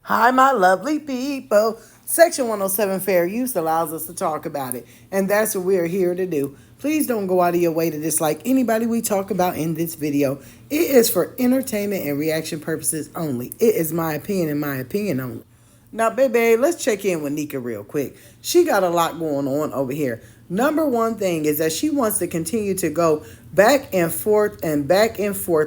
Hi, my lovely people. Section 107 fair use allows us to talk about it, and that's what we're here to do. Please don't go out of your way to dislike anybody we talk about in this video. It is for entertainment and reaction purposes only. It is my opinion and my opinion only. Now, baby, let's check in with Nika real quick. She got a lot going on over here. Number one thing is that she wants to continue to go back and forth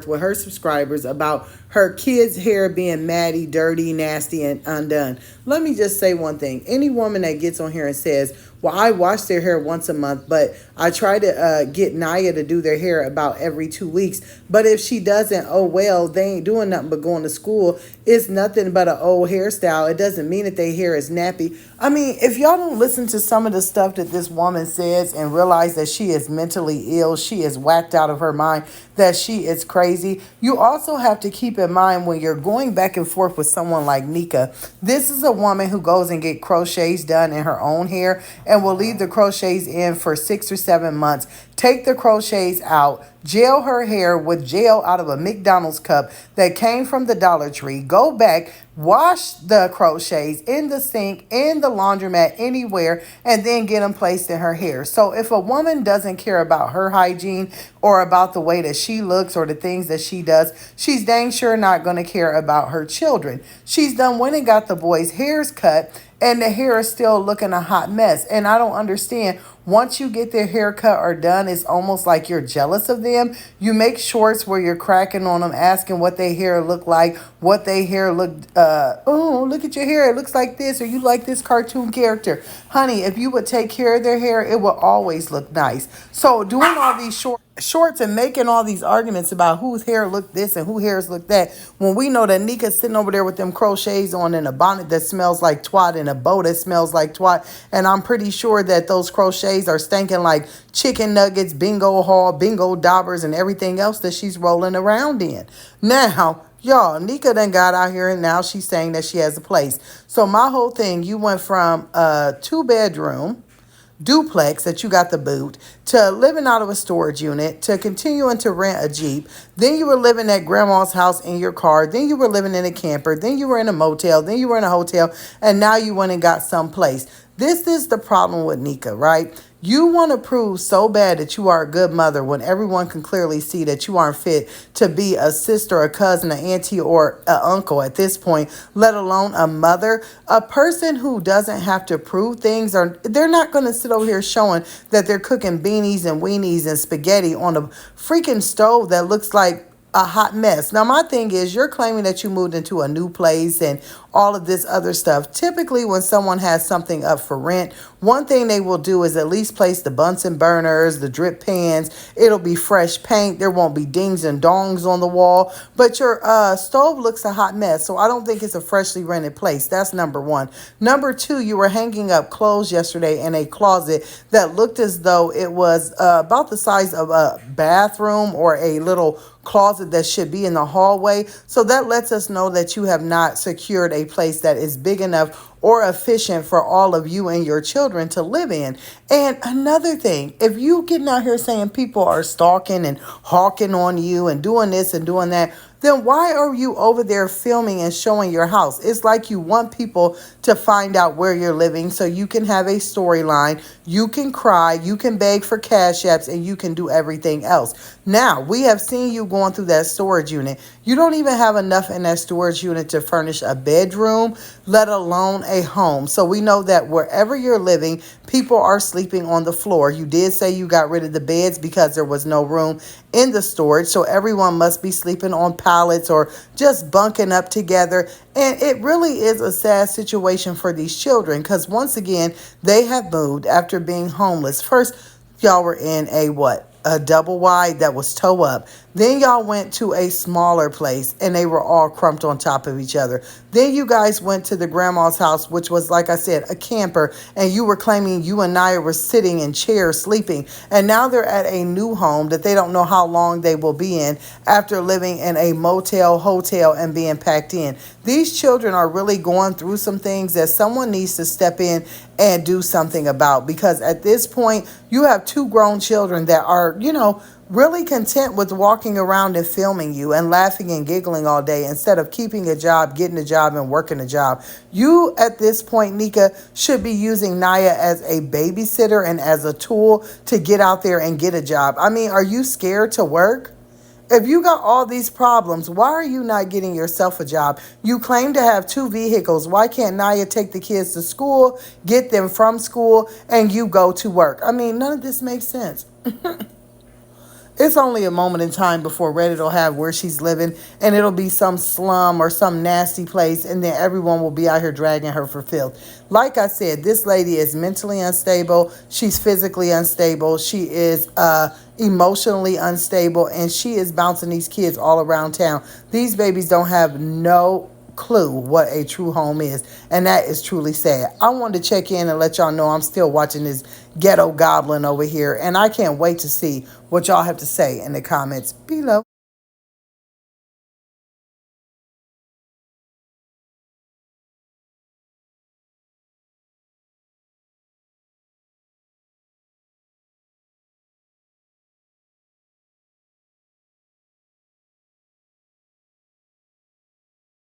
with her subscribers about her kids' hair being matty, dirty, nasty, and undone. Let me just say one thing. Any woman that gets on here and says, well, I wash their hair once a month, but I try to get Naya to do their hair about every 2 weeks. But if she doesn't, oh well, they ain't doing nothing but going to school. It's nothing but an old hairstyle. It doesn't mean that their hair is nappy. I mean, if y'all don't listen to some of the stuff that this woman says and realize that she is mentally ill, she is whacked out of her mind, that she is crazy, you also have to keep in mind when you're going back and forth with someone like Nika, this is a woman who goes and get crochets done in her own hair and will leave the crochets in for 6 or 7 months, take the crochets out, gel her hair with gel out of a McDonald's cup that came from the Dollar Tree, go back, wash the crochets in the sink, in the laundromat, anywhere, and then get them placed in her hair. So if a woman doesn't care about her hygiene or about the way that she looks or the things that she does, she's dang sure not going to care about her children. She's done went and got the boys' hairs cut, and the hair is still looking a hot mess. And I don't understand. Once you get their hair cut or done, it's almost like you're jealous of them. You make shorts where you're cracking on them, asking what their hair look like, what their hair look. Oh, look at your hair. It looks like this, or you like this cartoon character. Honey, if you would take care of their hair, it will always look nice. So doing all these shorts and making all these arguments about whose hair look this and who hairs look that, when we know that Nika's sitting over there with them crochets on and a bonnet that smells like twat and a bow that smells like twat, and I'm pretty sure that those crochets are stinking like chicken nuggets, bingo hall, bingo daubers, and everything else that she's rolling around in. Now, y'all, Nika done got out here and now she's saying that she has a place. So my whole thing, you went from a 2 bedroom duplex that you got the boot to living out of a storage unit to continuing to rent a Jeep. Then you were living at grandma's house in your car. Then you were living in a camper. Then you were in a motel. Then you were in a hotel. And now you went and got someplace. This is the problem with Nika, right? You want to prove so bad that you are a good mother when everyone can clearly see that you aren't fit to be a sister, a cousin, an auntie, or an uncle at this point, let alone a mother. A person who doesn't have to prove things, or they're not going to sit over here showing that they're cooking beanies and weenies and spaghetti on a freaking stove that looks like a hot mess. Now, my thing is, you're claiming that you moved into a new place and all of this other stuff. Typically, when someone has something up for rent, one thing they will do is at least place the Bunsen burners, the drip pans. It'll be fresh paint. There won't be dings and dongs on the wall. But your stove looks a hot mess, so I don't think it's a freshly rented place. That's number one. Number two, you were hanging up clothes yesterday in a closet that looked as though it was about the size of a bathroom or a little closet that should be in the hallway. So that lets us know that you have not secured a place that is big enough or efficient for all of you and your children to live in. And another thing, if you getting out here saying people are stalking and hawking on you and doing this and doing that, then why are you over there filming and showing your house? It's like you want people to find out where you're living so you can have a storyline, you can cry, you can beg for cash apps, and you can do everything else. Now, we have seen you going through that storage unit. You don't even have enough in that storage unit to furnish a bedroom, let alone a home. So we know that wherever you're living, people are sleeping on the floor. You did say you got rid of the beds because there was no room in the storage, so everyone must be sleeping on pallets or just bunking up together. And it really is a sad situation for these children because once again, they have moved after being homeless. First, y'all were in a double wide that was toe up. Then y'all went to a smaller place and they were all crumped on top of each other. Then you guys went to the grandma's house, which was, like I said, a camper. And you were claiming you and Naya were sitting in chairs sleeping. And now they're at a new home that they don't know how long they will be in after living in a motel, hotel, and being packed in. These children are really going through some things that someone needs to step in and do something about. Because at this point, you have two grown children that are, really content with walking around and filming you and laughing and giggling all day instead of keeping a job, getting a job, and working a job. You, at this point, Nika, should be using Naya as a babysitter and as a tool to get out there and get a job. I mean, are you scared to work? If you got all these problems, why are you not getting yourself a job? You claim to have two vehicles. Why can't Naya take the kids to school, get them from school, and you go to work? I mean, none of this makes sense. It's only a moment in time before Reddit will have where she's living, and it'll be some slum or some nasty place, and then everyone will be out here dragging her for filth. Like I said, this lady is mentally unstable. She's physically unstable. She is emotionally unstable, and she is bouncing these kids all around town. These babies don't have no clue what a true home is, and that is truly sad. I wanted to check in and let y'all know I'm still watching this ghetto goblin over here, and I can't wait to see what y'all have to say in the comments below.